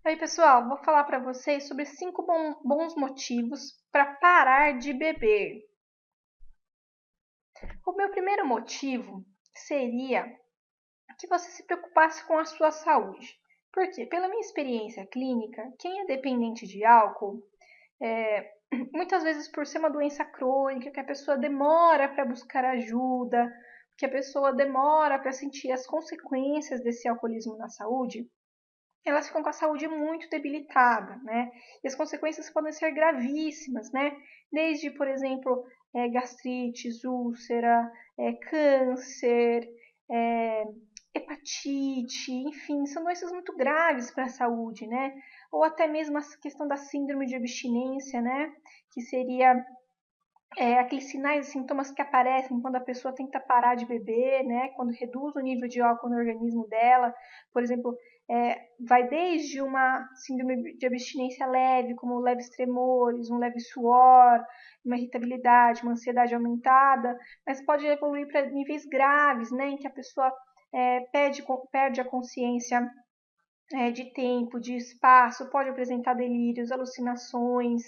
Oi, pessoal, vou falar para vocês sobre 5 bons motivos para parar de beber. O meu primeiro motivo seria que você se preocupasse com a sua saúde. Por quê? Pela minha experiência clínica, quem é dependente de álcool, muitas vezes por ser uma doença crônica, que a pessoa demora para buscar ajuda, que a pessoa demora para sentir as consequências desse alcoolismo na saúde, elas ficam com a saúde muito debilitada, né? E as consequências podem ser gravíssimas, né? Desde, por exemplo, gastrites, úlcera, câncer, é, hepatite, enfim, são doenças muito graves para a saúde, né? Ou até mesmo a questão da síndrome de abstinência, né? Que seria aqueles sinais e sintomas que aparecem quando a pessoa tenta parar de beber, né? Quando reduz o nível de álcool no organismo dela, por exemplo, vai desde uma síndrome de abstinência leve, como leves tremores, um leve suor, uma irritabilidade, uma ansiedade aumentada, mas pode evoluir para níveis graves, né? Em que a pessoa perde a consciência de tempo, de espaço, pode apresentar delírios, alucinações,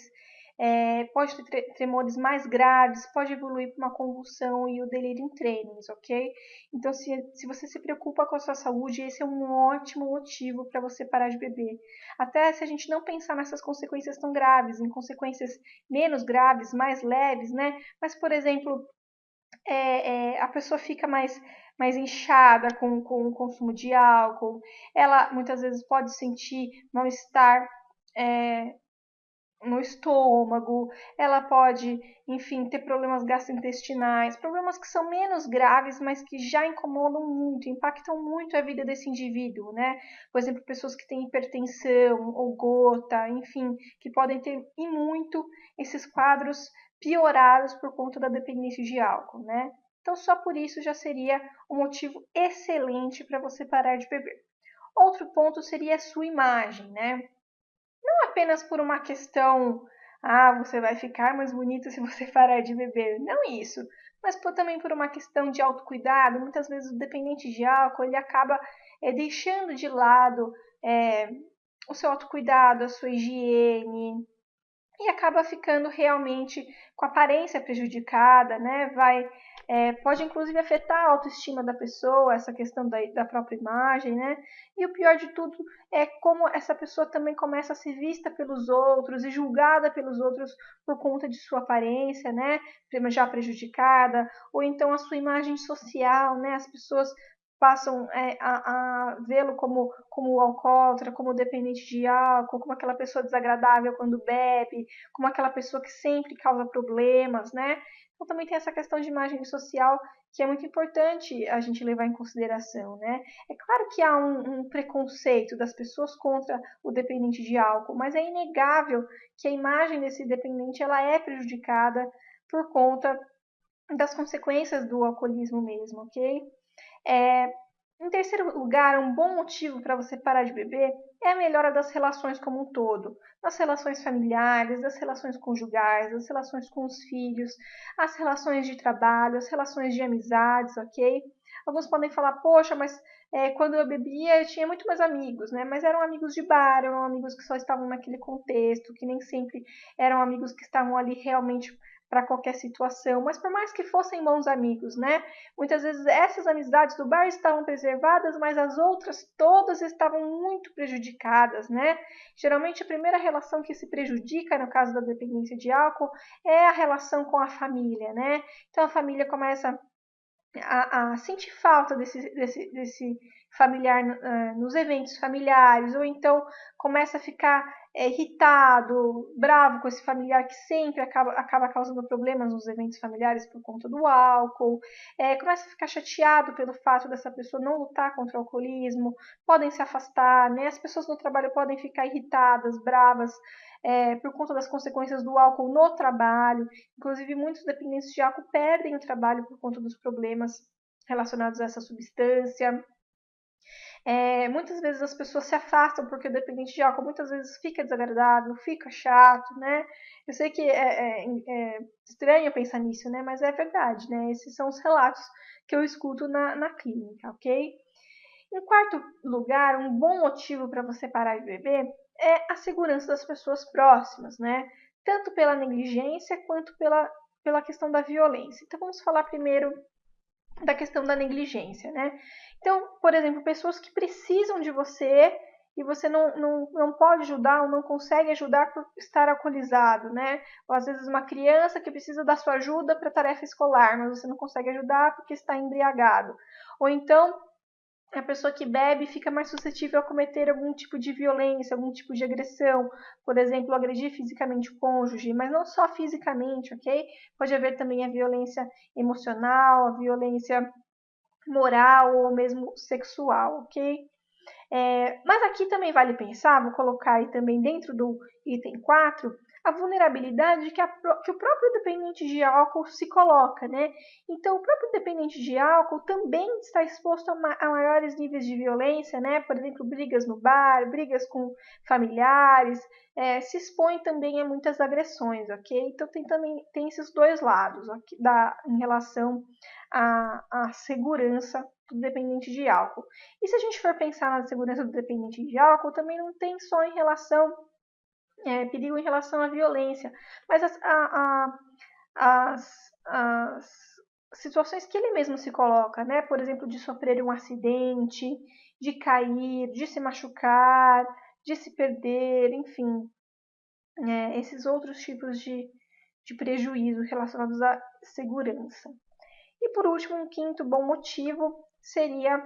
pode ter tremores mais graves, pode evoluir para uma convulsão e o delírio em tremens, ok? Então, se você se preocupa com a sua saúde, esse é um ótimo motivo para você parar de beber. Até se a gente não pensar nessas consequências tão graves, em consequências menos graves, mais leves, né? Mas, por exemplo, a pessoa fica mais inchada com o consumo de álcool, ela muitas vezes pode sentir mal-estar é, no estômago, ela pode, enfim, ter problemas gastrointestinais, problemas que são menos graves, mas que já incomodam muito, impactam muito a vida desse indivíduo, né? Por exemplo, pessoas que têm hipertensão ou gota, enfim, que podem ter e muito esses quadros piorados por conta da dependência de álcool, né? Então, só por isso já seria um motivo excelente para você parar de beber. Outro ponto seria a sua imagem, né? Não apenas por uma questão, você vai ficar mais bonita se você parar de beber. Não isso, mas também por uma questão de autocuidado. Muitas vezes o dependente de álcool ele acaba deixando de lado é, o seu autocuidado, a sua higiene, e acaba ficando realmente com a aparência prejudicada, né? Pode inclusive afetar a autoestima da pessoa, essa questão da própria imagem, né? E o pior de tudo é como essa pessoa também começa a ser vista pelos outros e julgada pelos outros por conta de sua aparência, né? Já prejudicada, ou então a sua imagem social, né? As pessoas passam a vê-lo como alcoólatra, como dependente de álcool, como aquela pessoa desagradável quando bebe, como aquela pessoa que sempre causa problemas, né? Então também tem essa questão de imagem social que é muito importante a gente levar em consideração, né? É claro que há um preconceito das pessoas contra o dependente de álcool, mas é inegável que a imagem desse dependente ela é prejudicada por conta das consequências do alcoolismo mesmo, ok? É, Em terceiro lugar, um bom motivo para você parar de beber é a melhora das relações como um todo, das relações familiares, das relações conjugais, das relações com os filhos, as relações de trabalho, as relações de amizades, ok? Alguns podem falar, poxa, mas quando eu bebia eu tinha muito mais amigos, né? Mas eram amigos de bar, eram amigos que só estavam naquele contexto, que nem sempre eram amigos que estavam ali realmente para qualquer situação, mas por mais que fossem bons amigos, né? Muitas vezes essas amizades do bar estavam preservadas, mas as outras todas estavam muito prejudicadas, né? Geralmente a primeira relação que se prejudica no caso da dependência de álcool é a relação com a família, né? Então a família começa a sentir falta desse familiar nos eventos familiares, ou então começa a ficar irritado, bravo com esse familiar que sempre acaba causando problemas nos eventos familiares por conta do álcool, começa a ficar chateado pelo fato dessa pessoa não lutar contra o alcoolismo, podem se afastar, né? As pessoas no trabalho podem ficar irritadas, bravas, por conta das consequências do álcool no trabalho. Inclusive, muitos dependentes de álcool perdem o trabalho por conta dos problemas relacionados a essa substância. Muitas vezes as pessoas se afastam porque o dependente de álcool muitas vezes fica desagradável, fica chato, né? Eu sei que é estranho pensar nisso, né? Mas é verdade, né? Esses são os relatos que eu escuto na clínica, ok? Em quarto lugar, um bom motivo para você parar de beber é a segurança das pessoas próximas, né? Tanto pela negligência quanto pela questão da violência. Então, vamos falar primeiro da questão da negligência, né? Então, por exemplo, pessoas que precisam de você e você não pode ajudar ou não consegue ajudar por estar alcoolizado, né? Ou às vezes uma criança que precisa da sua ajuda para tarefa escolar, mas você não consegue ajudar porque está embriagado. Ou então a pessoa que bebe fica mais suscetível a cometer algum tipo de violência, algum tipo de agressão, por exemplo, agredir fisicamente o cônjuge, mas não só fisicamente, ok? Pode haver também a violência emocional, a violência moral ou mesmo sexual, ok? Mas aqui também vale pensar, vou colocar aí também dentro do item 4, a vulnerabilidade que o próprio dependente de álcool se coloca, né? Então, o próprio dependente de álcool também está exposto a maiores níveis de violência, né? Por exemplo, brigas no bar, brigas com familiares, se expõe também a muitas agressões, ok? Então, tem esses dois lados okay, em relação à segurança do dependente de álcool. E se a gente for pensar na segurança do dependente de álcool, também não tem só em relação perigo em relação à violência, mas as situações que ele mesmo se coloca, né? Por exemplo, de sofrer um acidente, de cair, de se machucar, de se perder, enfim, esses outros tipos de prejuízo relacionados à segurança. E por último, um quinto bom motivo seria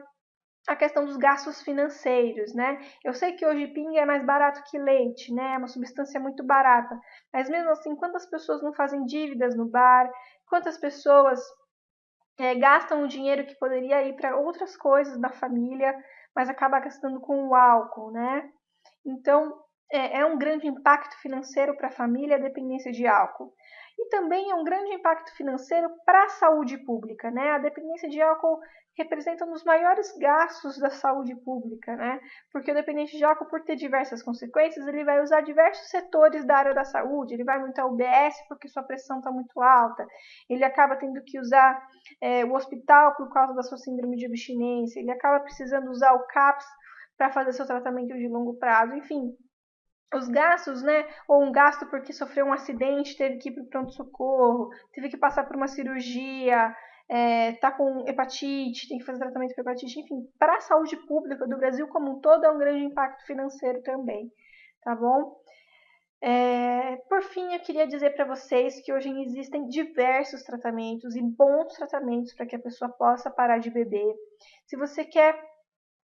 a questão dos gastos financeiros, né? Eu sei que hoje pinga é mais barato que leite, né? É uma substância muito barata. Mas mesmo assim, quantas pessoas não fazem dívidas no bar? Quantas pessoas gastam o dinheiro que poderia ir para outras coisas da família, mas acaba gastando com o álcool, né? Então, é um grande impacto financeiro para a família a dependência de álcool. E também é um grande impacto financeiro para a saúde pública, né? A dependência de álcool representa um dos maiores gastos da saúde pública, né? Porque o dependente de álcool, por ter diversas consequências, ele vai usar diversos setores da área da saúde, ele vai muito ao UBS porque sua pressão está muito alta, ele acaba tendo que usar o hospital por causa da sua síndrome de abstinência, ele acaba precisando usar o CAPS para fazer seu tratamento de longo prazo, enfim, os gastos, né? Ou um gasto porque sofreu um acidente, teve que ir para o pronto-socorro, teve que passar por uma cirurgia, tá com hepatite, tem que fazer tratamento para hepatite, enfim, para a saúde pública do Brasil como um todo é um grande impacto financeiro também, tá bom? Por fim, eu queria dizer para vocês que hoje existem diversos tratamentos e bons tratamentos para que a pessoa possa parar de beber. Se você quer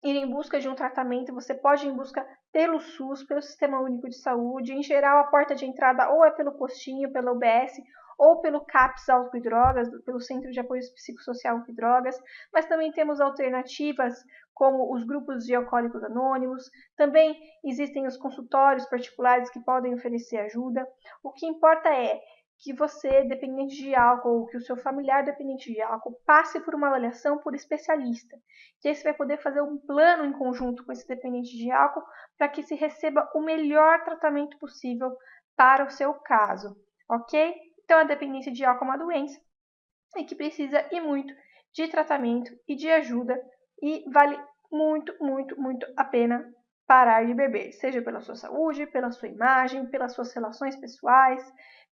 ir em busca de um tratamento, você pode ir em busca pelo SUS, pelo Sistema Único de Saúde. Em geral, a porta de entrada ou é pelo postinho, pela UBS, ou pelo CAPS Álcool e Drogas, pelo Centro de Apoio Psicossocial e Drogas, mas também temos alternativas como os grupos de alcoólicos anônimos, também existem os consultórios particulares que podem oferecer ajuda. O que importa é que você, dependente de álcool, ou que o seu familiar dependente de álcool, passe por uma avaliação por especialista. Que aí você vai poder fazer um plano em conjunto com esse dependente de álcool para que se receba o melhor tratamento possível para o seu caso, ok? Então, a dependência de álcool é uma doença e que precisa e muito de tratamento e de ajuda e vale muito, muito, muito a pena parar de beber, seja pela sua saúde, pela sua imagem, pelas suas relações pessoais,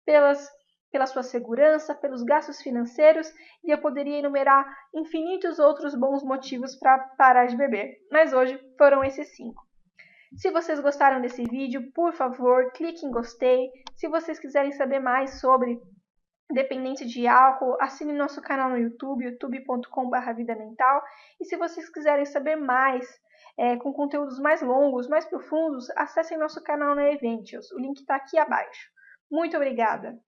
pela sua segurança, pelos gastos financeiros, e eu poderia enumerar infinitos outros bons motivos para parar de beber, mas hoje foram esses 5. Se vocês gostaram desse vídeo, por favor, clique em gostei. Se vocês quiserem saber mais sobre dependência de álcool, assine nosso canal no YouTube, youtube.com/vidamental. E se vocês quiserem saber mais, com conteúdos mais longos, mais profundos, acessem nosso canal na Eventios. O link está aqui abaixo. Muito obrigada!